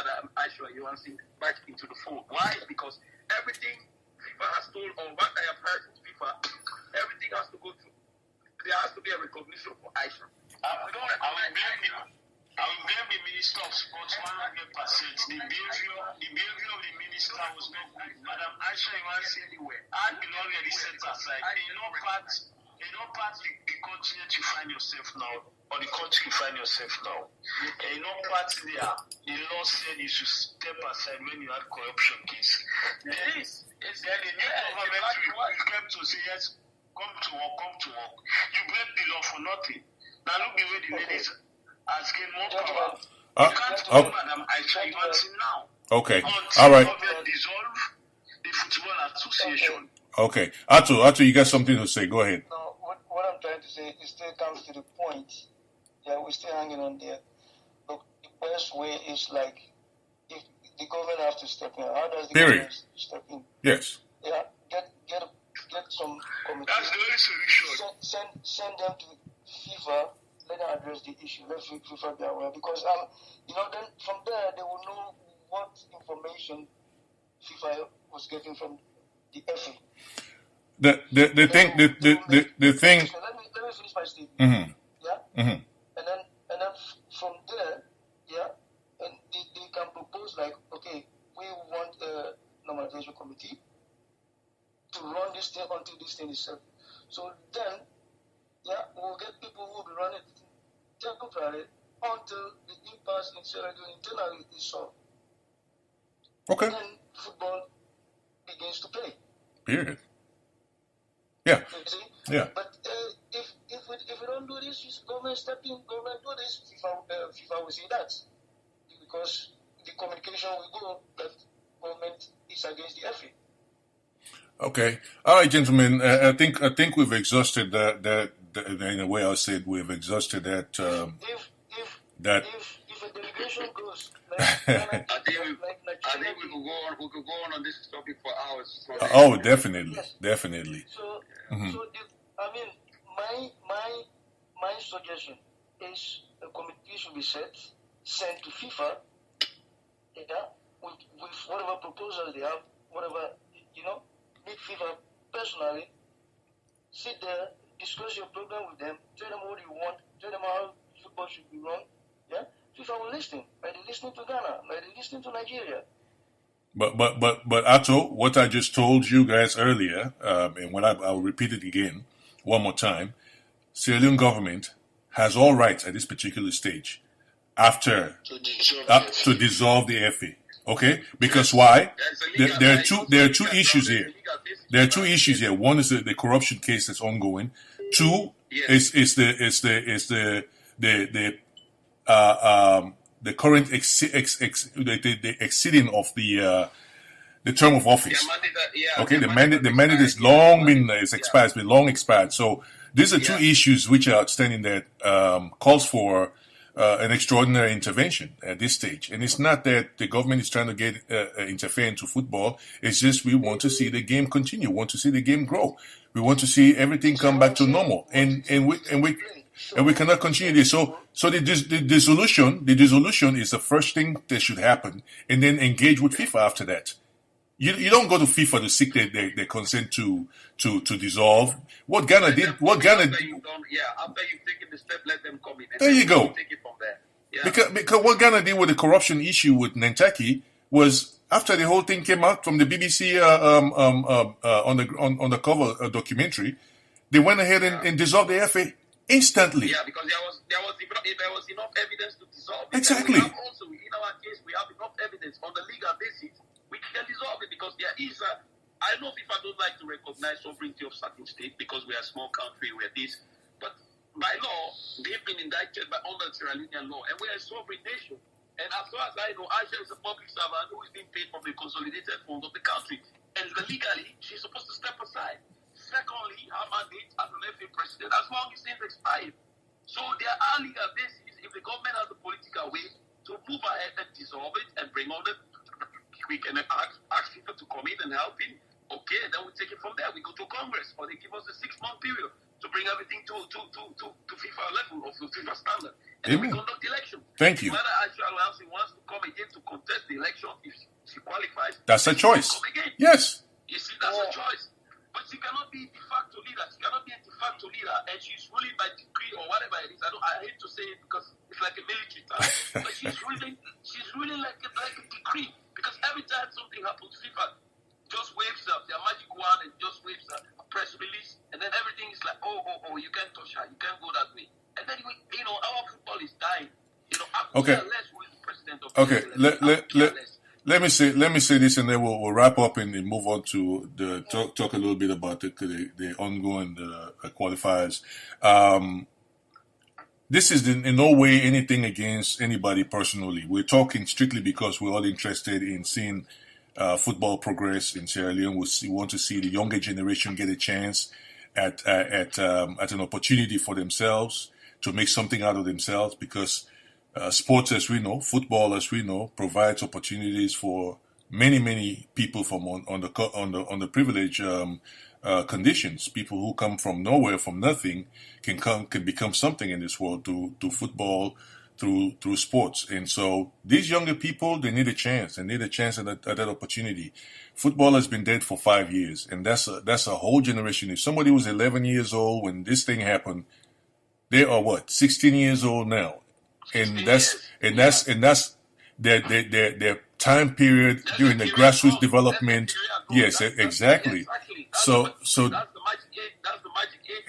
Madam Aisha Johansson back into the fold. Why? Because everything FIFA has told, or what I have heard from FIFA, everything has to go through. There has to be a recognition for Aisha. We don't recognize I will blame the Minister of Sports 100%. The behavior of the minister was not good. Madam Aisha Johansson anywhere. And will already set aside. In no part the continent you find yourself now, or the country you find yourself now. In no part there, the law said you should step aside when you had corruption case. Then the new government will come to say, yes, come to work. You break the law for nothing. Now look the way the ladies has gained more power. You can't do Madam Aisha Johansson now. Okay. Until All right. government dissolve the football association. Okay. Ato, you got something to say. Go ahead. No, what I'm trying to say, it still comes to the point. Yeah, we're still hanging on there. Look, the best way is like, if the government has to step in, how does the government step in? Yes. Yeah, get some committee. That's the only solution. Send them to FIFA. Let them address the issue. Let FIFA be aware, because then from there they will know what information FIFA was getting from the FA. The thing. Let me finish my statement. Mm-hmm. Yeah. Mm-hmm. And then from there, yeah, and they can propose like, okay, we want a normalization committee to run this thing until this thing is set. So then, yeah, we'll get people who will be running it temporarily until the impasse in Sierra Leone internally is solved. Okay. Then football begins to play. Period. Yeah. You see? Yeah. But if we don't do this, government step in, government do this, FIFA will say that. Because the communication will go that government is against the FA. Okay. All right, gentlemen. I think we've exhausted that. In a way, I'll say we've exhausted that. If a delegation goes, I think we could go on this topic for hours. Oh, definitely, yes. Definitely. So, my suggestion is a committee should be sent to FIFA, with whatever proposals they have, whatever, meet FIFA personally, sit there, discuss your program with them, tell them what you want, tell them how football should be run. Yeah, FIFA will listen. Like they listening to Ghana, like they listening to Nigeria. But Ato, what I just told you guys earlier, and when I'll repeat it again one more time, Sierra Leone government has all rights at this particular stage after to dissolve the FA. Okay, because why? There are two issues here. There are two issues here. One is the corruption case that's ongoing. Two is the current the exceeding of the term of office. Okay, the mandate is long been expired. It's been long expired. So these are two issues which are outstanding that calls for an extraordinary intervention at this stage. And it's not that the government is trying to get interfere into football. It's just we want to see the game continue. We want to see the game grow. We want to see everything come back to normal. And we cannot continue this. So the dissolution is the first thing that should happen, and then engage with FIFA after that. You don't go to FIFA to seek their consent to dissolve. What Ghana did. After you've taken the step, let them come in. There you go. Take it from there. Yeah. Because what Ghana did with the corruption issue with Nantaki was after the whole thing came out from the BBC on the cover documentary, they went ahead and dissolved the FA instantly. Yeah, because there was enough evidence to dissolve it. Exactly. And we have also, in our case, we have enough evidence on the legal basis. We can dissolve it because there is I know FIFA don't like to recognize sovereignty of certain states because we are a small country, we're this. But by law, they've been indicted under Sierra Leonean law, and we're a sovereign nation. And as far as I know, Aisha is a public servant who is being paid from the consolidated funds of the country. And legally, she's supposed to step aside. Secondly, her mandate as an FA president, as long as things expired. So there are legal bases if the government has the political will to move ahead and dissolve it and bring on the we can ask people to come in and help in. Okay, then we take it from there. We go to Congress, or they give us a 6-month period to bring everything to FIFA level or to FIFA standard, and then we conduct elections. Thank you. Whether Aisha wants to come again to contest election. If she qualifies, that's a choice. Yes. You see, that's a choice. But she cannot be de facto leader. She cannot be a de facto leader, and she's ruling by decree or whatever it is. I hate to say it because it's like a military term, but she's ruling like a decree. Because every time something happens, FIFA just waves up their magic wand and just waves up a press release, and then everything is like, oh, you can't touch her, you can't go that way, and then our football is dying. Okay. Let me say this, and then we'll wrap up and move on to the talk a little bit about the ongoing qualifiers. This is in no way anything against anybody personally. We're talking strictly because we're all interested in seeing football progress in Sierra Leone. We want to see the younger generation get a chance at an opportunity for themselves to make something out of themselves, because sports, as we know, football, as we know, provides opportunities for many people from on the privileged conditions. People who come from nowhere, from nothing, can become something in this world through football, through sports. And so these younger people, they need a chance. They need a chance at that opportunity. Football has been dead for 5 years, and that's a whole generation. If somebody was 11 years old when this thing happened, they are 16 years old now. And that's their time period during the grassroots development. Yes, exactly. So that's the magic age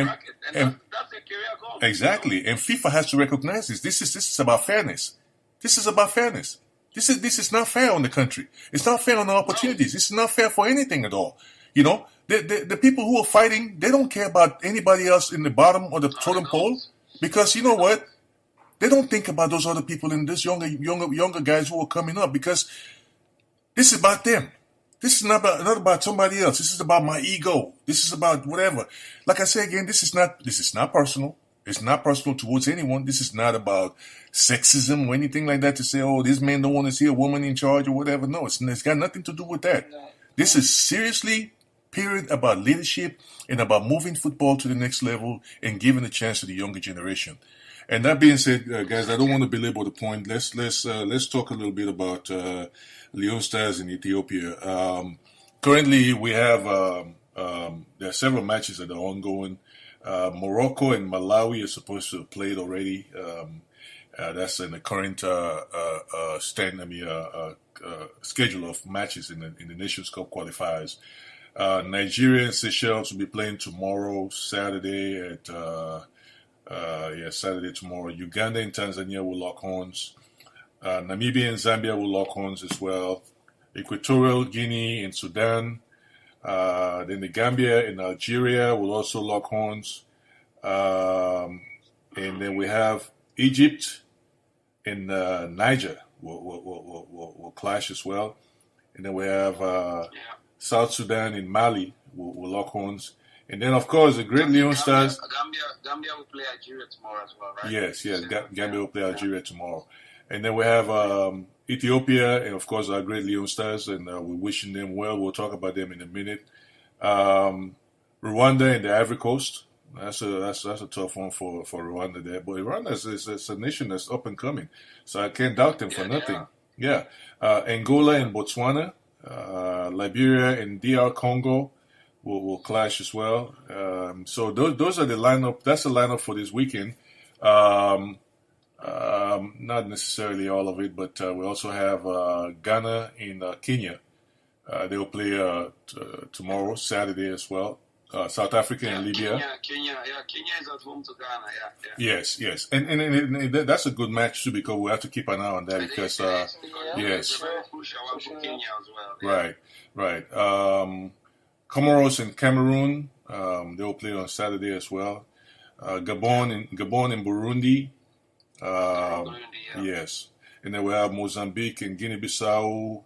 bracket, and that's a career goal. Exactly. And FIFA has to recognize this. This is about fairness. This is about fairness. This is not fair on the country. It's not fair on the opportunities. This is not fair for anything at all. The people who are fighting, they don't care about anybody else in the bottom of the totem pole, because you know what? They don't think about those other people and this younger guys who are coming up, because this is about them. This is not about somebody else. This is about my ego. This is about whatever. Like I say again, this is not personal. It's not personal towards anyone. This is not about sexism or anything like that to say, oh, this man don't want to see a woman in charge or whatever. No, it's got nothing to do with that. This is seriously, period, about leadership and about moving football to the next level and giving a chance to the younger generation. And that being said, guys, I don't want to belabor the point. Let's talk a little bit about Leone Stars in Ethiopia. Currently, we have there are several matches that are ongoing. Morocco and Malawi are supposed to have played already. That's in the current schedule of matches in the Nations Cup qualifiers. Nigeria and Seychelles will be playing tomorrow, Saturday Saturday tomorrow. Uganda and Tanzania will lock horns. Namibia and Zambia will lock horns as well. Equatorial Guinea and Sudan. Then the Gambia and Algeria will also lock horns. And then we have Egypt and Niger will clash as well. And then we have South Sudan and Mali will lock horns. And then, of course, the great Leone Stars. Gambia will play Algeria tomorrow as well, right? Yes. Gambia will play Algeria tomorrow. And then we have Ethiopia and, of course, our great Leone Stars, and we're wishing them well. We'll talk about them in a minute. Rwanda and the Ivory Coast. That's a tough one for Rwanda there. But Rwanda is a nation that's up and coming, so I can't doubt them for nothing. Yeah. Angola and Botswana. Liberia and DR Congo will clash as well. So those are the lineup. That's the lineup for this weekend. Not necessarily all of it, but we also have Ghana and Kenya. They will play tomorrow, Saturday as well. South Africa and Libya. Kenya is at home to Ghana. Yes, and that's a good match too, because we have to keep an eye on that because yes, very crucial one for Kenya as well. Right. Comoros and Cameroon, they will play on Saturday as well. Gabon and Burundi. Yes, and then we have Mozambique and Guinea-Bissau.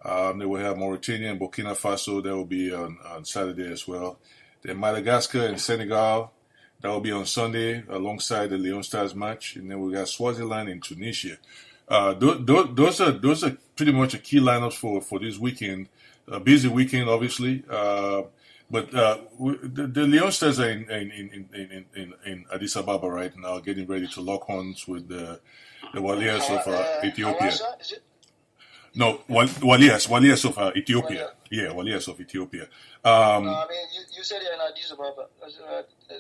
Then we have Mauritania and Burkina Faso. That will be on Saturday as well. Then Madagascar and Senegal. That will be on Sunday alongside the Leone Stars match. And then we got Swaziland and Tunisia. Those are pretty much a key lineups for this weekend. A busy weekend, obviously. But the Leone Stars are in Addis Ababa right now, getting ready to lock horns with the Warriors of Ethiopia. No, Walias of Ethiopia. Yeah, Walias of Ethiopia. No, I mean, you said they're in Addis Ababa.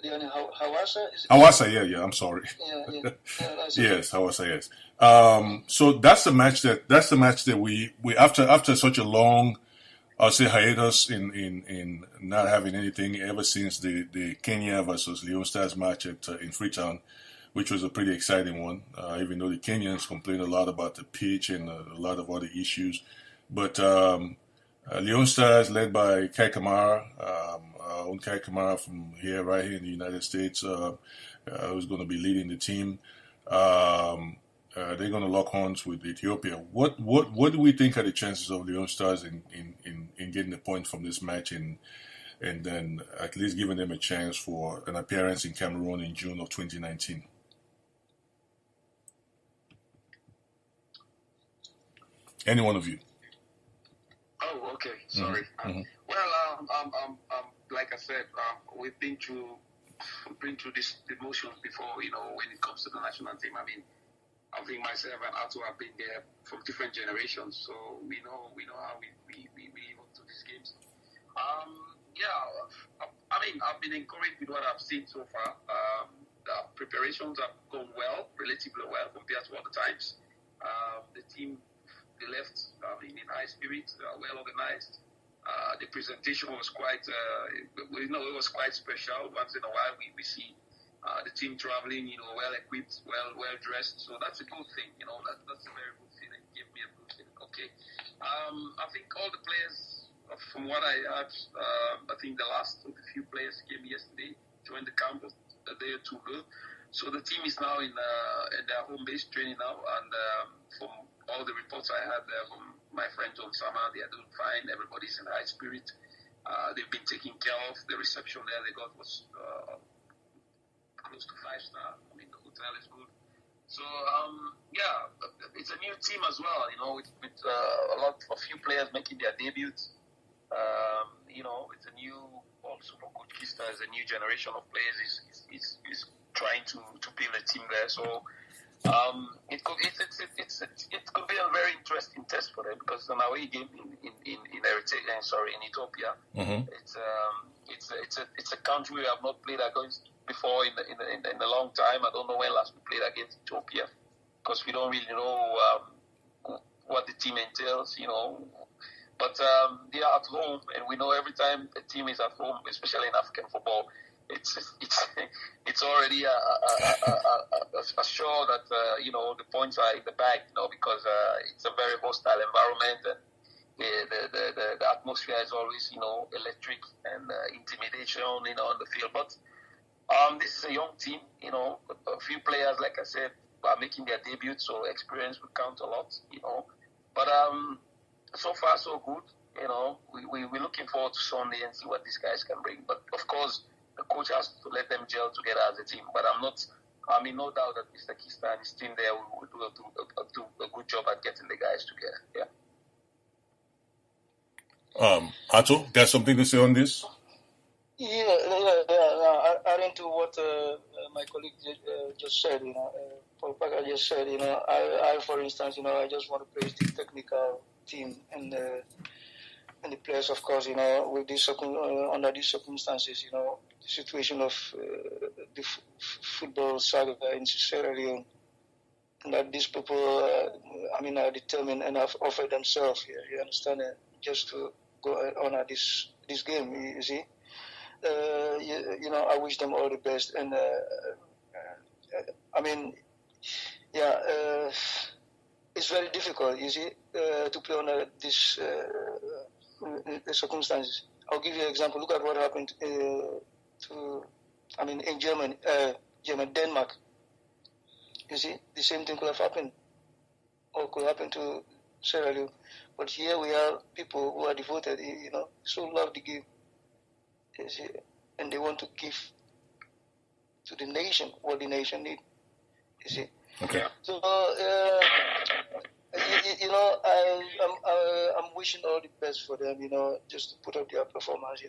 They're in Hawassa? Hawassa, yeah, I'm sorry. Yeah, that's yes, Hawassa, yes. So that's the match that we after such a long, I'll say, hiatus in not having anything ever since the Kenya versus Leone Stars match in Freetown, which was a pretty exciting one, even though the Kenyans complained a lot about the pitch and a lot of other issues. But Leone Stars, led by Kai Kamara, own Kai Kamara from right here in the United States, who's going to be leading the team. They're going to lock horns with Ethiopia. What do we think are the chances of Leone Stars in getting the point from this match and then at least giving them a chance for an appearance in Cameroon in June of 2019? Any one of you? Oh, okay. Sorry. Mm-hmm. Well, like I said, we've been through this emotions before. When it comes to the national team, I mean, I think myself and Ato have been there from different generations, so we know how we live up to these games. I mean, I've been encouraged with what I've seen so far. The preparations have gone well, relatively well compared to other times. The team, they left in high spirits, well organized. The presentation was quite, it was quite special. Once in a while, we see the team traveling, well equipped, well dressed. So that's a good thing. That's a very good feeling. It gave me a good feeling. Okay. I think all the players, from what I heard, I think the last of the few players came yesterday, joined the camp a day or two ago. So the team is now in their home base training now, and from all the reports I had from my friend John Sama, they are doing fine. Everybody's in high spirit. They've been taken care of. The reception there they got was close to 5-star. I mean, the hotel is good. So it's a new team as well. With a few players making their debuts. It's a new. Also for Coach Kista, is a new generation of players. Is trying to build a team there. So. It could be a very interesting test for them because it's an away game in Ethiopia. Mm-hmm. It's a country we have not played against before in a long time. I don't know when last we played against Ethiopia because we don't really know what the team entails, But they are at home, and we know every time a team is at home, especially in African football, it's already a show that the points are in the bag, because it's a very hostile environment, and the atmosphere is always electric and intimidation on the field. But this is a young team, a few players, like I said, are making their debut, so experience will count a lot, But so far so good, we're looking forward to Sunday and see what these guys can bring. But of course, the coach has to let them gel together as a team. But no doubt that Mr. Kista and his team there will do a good job at getting the guys together. Yeah. Ato, got something to say on this? Adding to what my colleague just said, Paul Parker just said, I for instance, I just want to praise the technical team and the players, of course, with this under these circumstances, the situation of the football saga in Sierra Leone, and that these people, are determined and have offered themselves here. You understand? Just to go on at this game, you see. I wish them all the best, and it's very difficult, you see, to play under these circumstances. I'll give you an example. Look at what happened in Germany, Denmark. You see, the same thing could have happened, or could happen to Sierra Leone. But here we have people who are devoted, so love the game. You see, and they want to give to the nation what the nation needs. You see. Okay. So, I'm wishing all the best for them. Just to put up their performance.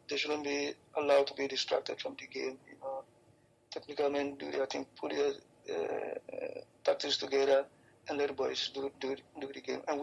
They shouldn't be allowed to be distracted from the game. Technical men do their thing, put their tactics together, and let the boys do the game. And